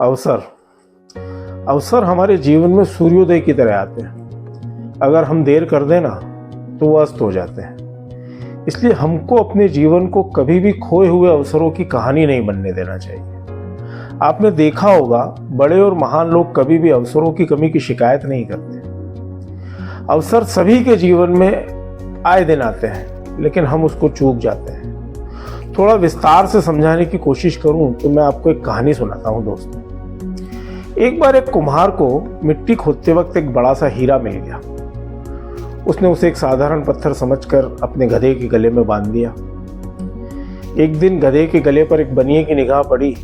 अवसर अवसर हमारे जीवन में सूर्योदय की तरह आते हैं। अगर हम देर कर दें ना तो वो अस्त हो जाते हैं। इसलिए हमको अपने जीवन को कभी भी खोए हुए अवसरों की कहानी नहीं बनने देना चाहिए। आपने देखा होगा, बड़े और महान लोग कभी भी अवसरों की कमी की शिकायत नहीं करते। अवसर सभी के जीवन में आए दिन आते हैं, लेकिन हम उसको चूक जाते हैं। थोड़ा विस्तार से समझाने की कोशिश करूं तो मैं आपको एक कहानी सुनाता हूं दोस्तों। एक बार एक कुम्हार को मिट्टी खोदते वक्त एक बड़ा सा हीरा मिल गया। उसने उसे एक साधारण पत्थर समझकर अपने गधे के गले में बांध दिया। एक दिन गधे के गले पर एक बनिए की निगाह पड़ी।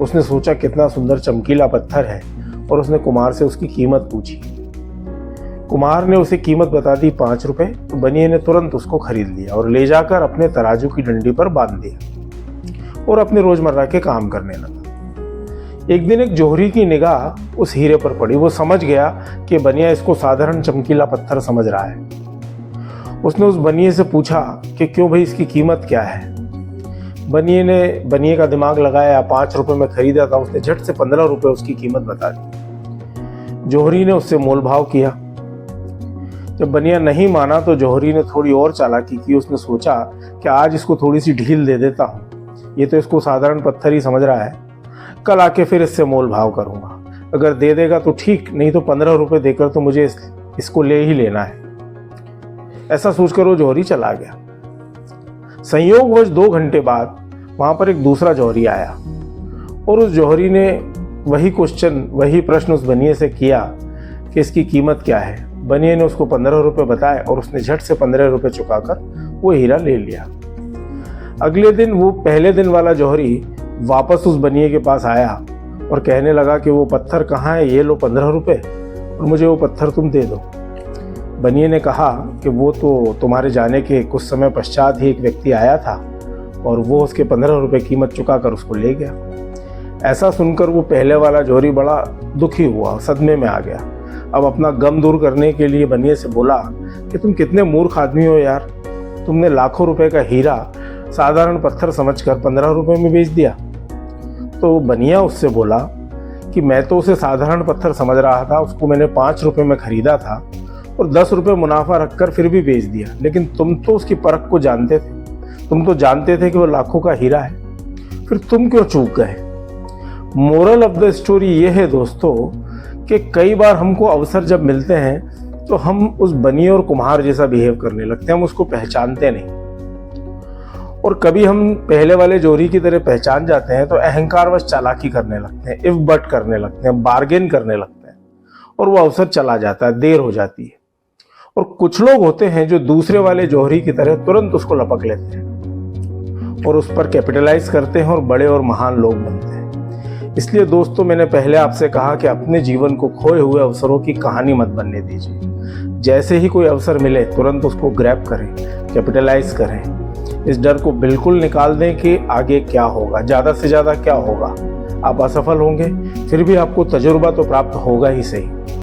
उसने सोचा कितना सुंदर चमकीला पत्थर है और उसने कुम्हार से उसकी कीमत पूछी। कुम्हार ने उसे कीमत बता दी 5 रुपए। तो बनिए ने तुरंत उसको खरीद लिया और ले जाकर अपने तराजू की डंडी पर बांध दिया और अपने रोजमर्रा के काम करने लगा। एक दिन एक जोहरी की निगाह उस हीरे पर पड़ी। वो समझ गया कि बनिया इसको साधारण चमकीला पत्थर समझ रहा है। उसने उस बनिए से पूछा कि क्यों भाई, इसकी कीमत क्या है। बनिए का दिमाग लगाया, 5 रुपए में खरीदा था। उसने झट से 15 रुपए उसकी कीमत बता दी। जोहरी ने उससे मोल भाव किया। जब बनिया नहीं माना तो जोहरी ने थोड़ी और चालाकी की। उसने सोचा कि आज इसको थोड़ी सी ढील दे देता हूँ, ये तो इसको साधारण पत्थर ही समझ रहा है, कल आके फिर इससे मोल भाव करूंगा। अगर दे देगा तो ठीक, नहीं तो 15 रुपए देकर तो मुझे इसको ले ही लेना है। ऐसा सोचकर वो जोहरी चला गया। संयोगवश 2 घंटे बाद वहां पर एक दूसरा जोहरी आया और उस जोहरी ने वही प्रश्न उस बनिए से किया कि इसकी कीमत क्या है। बनिए ने उसको 15 रुपए बताए और उसने झट से 15 रुपए चुकाकर वो हीरा ले लिया। अगले दिन वो पहले दिन वाला जोहरी वापस उस बनिए के पास आया और कहने लगा कि वो पत्थर कहाँ है, ये लो 15 रुपए और मुझे वो पत्थर तुम दे दो। बनिए ने कहा कि वो तो तुम्हारे जाने के कुछ समय पश्चात ही एक व्यक्ति आया था और वो उसके 15 रुपए कीमत चुकाकर उसको ले गया। ऐसा सुनकर वो पहले वाला जोहरी बड़ा दुखी हुआ, सदमे में आ गया। अब अपना गम दूर करने के लिए बनिए से बोला कि तुम कितने मूर्ख आदमी हो यार, तुमने लाखों रुपए का हीरा साधारण पत्थर समझकर 15 रुपए में बेच दिया। तो बनिया उससे बोला कि मैं तो उसे साधारण पत्थर समझ रहा था, उसको मैंने 5 रुपए में खरीदा था और 10 रुपए मुनाफा रखकर फिर भी बेच दिया। लेकिन तुम तो उसकी परख को जानते थे, तुम तो जानते थे कि वो लाखों का हीरा है, फिर तुम क्यों चूक गए। मोरल ऑफ द स्टोरी ये है दोस्तों कि कई बार हमको अवसर जब मिलते हैं तो हम उस बनिए और कुम्हार जैसा बिहेव करने लगते हैं। हम उसको पहचानते नहीं और कभी हम पहले वाले जोहरी की तरह पहचान जाते हैं तो अहंकारवश चालाकी करने लगते हैं, इफ बट करने लगते हैं, बार्गेन करने लगते हैं और वो अवसर चला जाता है, देर हो जाती है। और कुछ लोग होते हैं जो दूसरे वाले जोहरी की तरह तुरंत उसको लपक लेते हैं और उस पर कैपिटलाइज करते हैं और बड़े और महान लोग बनते हैं। इसलिए दोस्तों, मैंने पहले आपसे कहा कि अपने जीवन को खोए हुए अवसरों की कहानी मत बनने दीजिए। जैसे ही कोई अवसर मिले तुरंत उसको ग्रैब करें, कैपिटलाइज करें। इस डर को बिल्कुल निकाल दें कि आगे क्या होगा, ज़्यादा से ज़्यादा क्या होगा। आप असफल होंगे, फिर भी आपको तजुर्बा तो प्राप्त होगा ही सही।